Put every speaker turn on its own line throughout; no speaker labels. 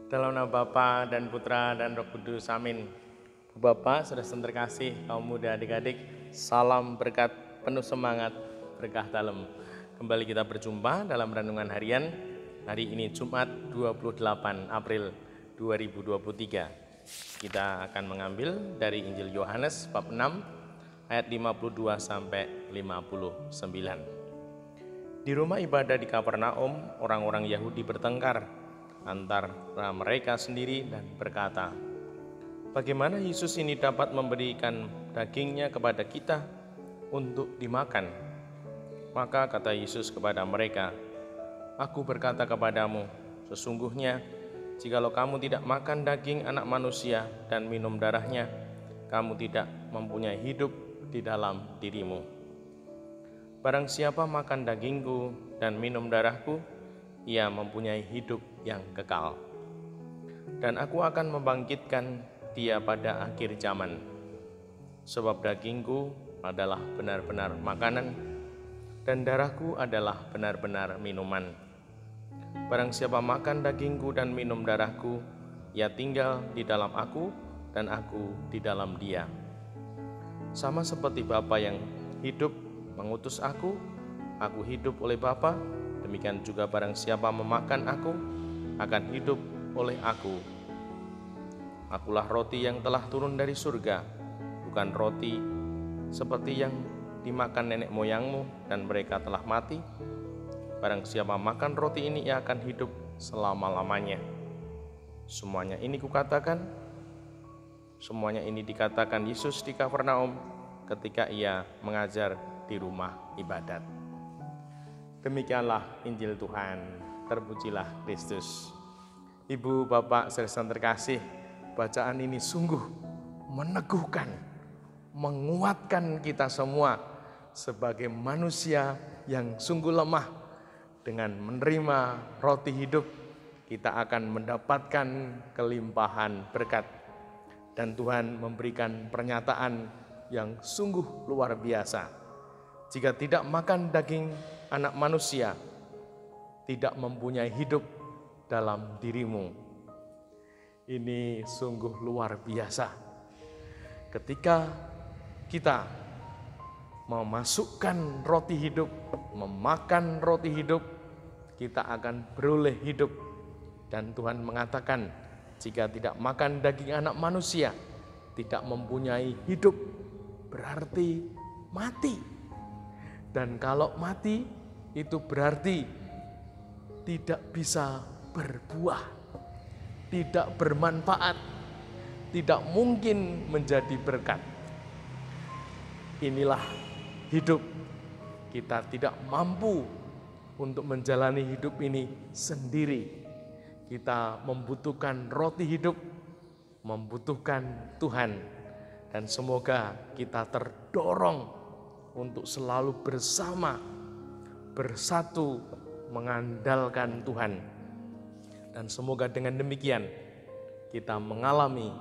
Dalam nama Bapa dan Putra dan Roh Kudus, amin. Bapak, saudara terkasih, kaum muda, adik-adik, salam berkat, penuh semangat, berkah dalam. Kembali kita berjumpa dalam renungan harian. Hari ini Jumat 28 April 2023. Kita akan mengambil dari Injil Yohanes bab 6 ayat 52 sampai 59. Di rumah ibadah di Kapernaum, orang-orang Yahudi bertengkar antara mereka sendiri dan berkata, "Bagaimana Yesus ini dapat memberikan dagingnya kepada kita untuk dimakan?" Maka kata Yesus kepada mereka, "Aku berkata kepadamu, sesungguhnya jikalau kamu tidak makan daging anak manusia dan minum darahnya, kamu tidak mempunyai hidup di dalam dirimu. Barang siapa makan dagingku dan minum darahku, ia mempunyai hidup yang kekal. Dan aku akan membangkitkan dia pada akhir zaman. Sebab dagingku adalah benar-benar makanan, dan darahku adalah benar-benar minuman. Barang siapa makan dagingku dan minum darahku, ia tinggal di dalam aku, dan aku di dalam dia. Sama seperti Bapa yang hidup mengutus aku hidup oleh Bapa, demikian juga barang siapa memakan aku, akan hidup oleh aku. Akulah roti yang telah turun dari surga, bukan roti seperti yang dimakan nenek moyangmu dan mereka telah mati. Barang siapa makan roti ini, ia akan hidup selama-lamanya. Semuanya ini dikatakan Yesus di Kapernaum ketika ia mengajar di rumah ibadat. Demikianlah Injil Tuhan, terpujilah Kristus. Ibu, Bapak, saudara terkasih, bacaan ini sungguh meneguhkan, menguatkan kita semua sebagai manusia yang sungguh lemah. Dengan menerima roti hidup, kita akan mendapatkan kelimpahan berkat. Dan Tuhan memberikan pernyataan yang sungguh luar biasa. Jika tidak makan daging anak manusia, tidak mempunyai hidup dalam dirimu. Ini sungguh luar biasa. Ketika kita memasukkan roti hidup, memakan roti hidup, kita akan beroleh hidup. Dan Tuhan mengatakan, jika tidak makan daging anak manusia, tidak mempunyai hidup, berarti mati. Dan kalau mati, itu berarti tidak bisa berbuah, tidak bermanfaat, tidak mungkin menjadi berkat. Inilah hidup. Kita tidak mampu untuk menjalani hidup ini sendiri. Kita membutuhkan roti hidup, membutuhkan Tuhan. Dan semoga kita terdorong untuk selalu bersatu, mengandalkan Tuhan. Dan semoga dengan demikian kita mengalami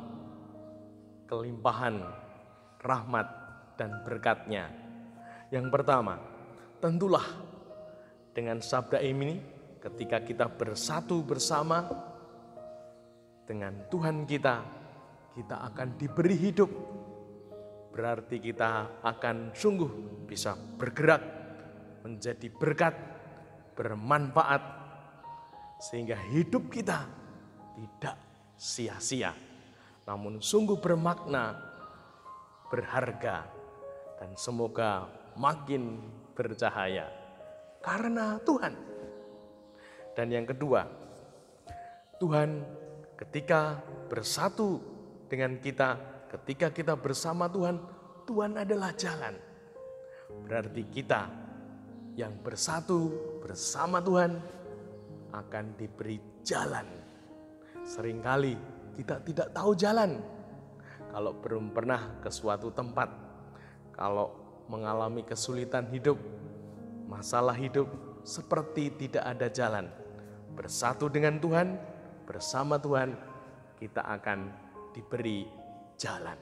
kelimpahan rahmat dan berkat-Nya. Yang pertama, tentulah dengan sabda ini, ketika kita bersatu bersama dengan Tuhan kita akan diberi hidup. Berarti kita akan sungguh bisa bergerak menjadi berkat, bermanfaat, sehingga hidup kita tidak sia-sia, namun sungguh bermakna, berharga, dan semoga makin bercahaya karena Tuhan. Dan yang kedua, Tuhan ketika bersatu dengan kita, ketika kita bersama Tuhan, Tuhan adalah jalan. Berarti kita yang bersatu bersama Tuhan akan diberi jalan. Seringkali kita tidak tahu jalan. Kalau belum pernah ke suatu tempat, kalau mengalami kesulitan hidup, masalah hidup, seperti tidak ada jalan. Bersatu dengan Tuhan, bersama Tuhan, kita akan diberi jalan.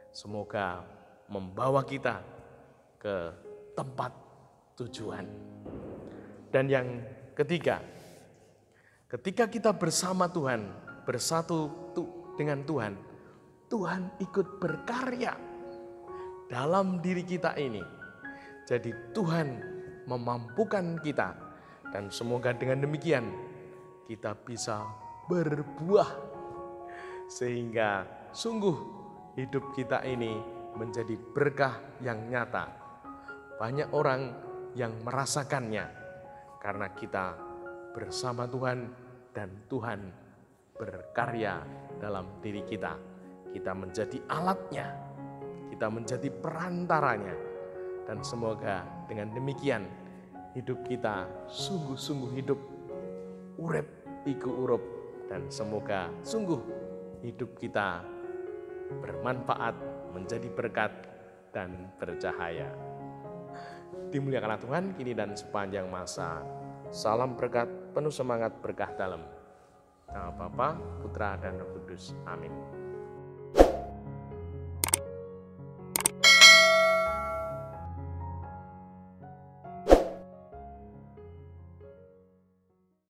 Semoga membawa kita ke tempat tujuan. Dan yang ketiga, Ketika kita bersama Tuhan, bersatu dengan Tuhan, Tuhan ikut berkarya dalam diri kita ini. Jadi Tuhan memampukan kita, dan semoga dengan demikian kita bisa berbuah sehingga sungguh hidup kita ini menjadi berkah yang nyata. Banyak orang yang merasakannya karena kita bersama Tuhan dan Tuhan berkarya dalam diri kita. Kita menjadi alatnya, kita menjadi perantaranya, dan semoga dengan demikian hidup kita sungguh-sungguh hidup urep iku urup, dan semoga sungguh hidup kita bermanfaat, menjadi berkat dan bercahaya. Dimuliakanlah Tuhan kini dan sepanjang masa. Salam berkat, penuh semangat, berkah dalam nama Bapa, Putra, dan Roh Kudus. Amin.